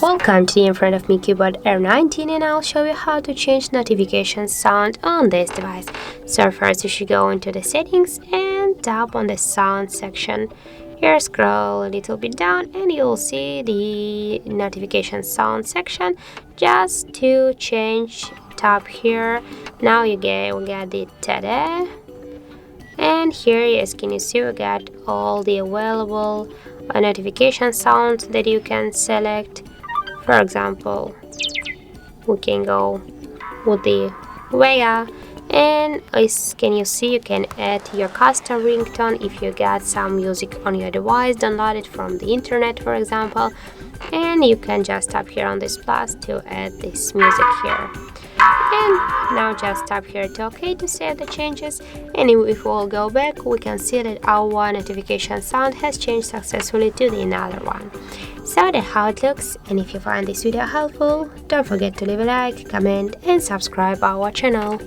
Welcome to the in front of me CUBOT R19, and I'll show you how to change notification sound on this device. So first you should go into the settings and tap on the sound section. Here scroll a little bit down and you'll see the notification sound section. Just to change, tap here. Now we get the tada. And here, as can you see, we got all the available notification sounds that you can select. For example, we can go with the Vega, and as can you see, you can add your custom ringtone if you got some music on your device downloaded from the internet, for example, and you can just tap here on this plus to add this music here. And now just tap here to OK to save the changes, and if we'll go back, we can see that our notification sound has changed successfully to the another one. So that's how it looks, and if you find this video helpful, don't forget to leave a like, comment and subscribe our channel.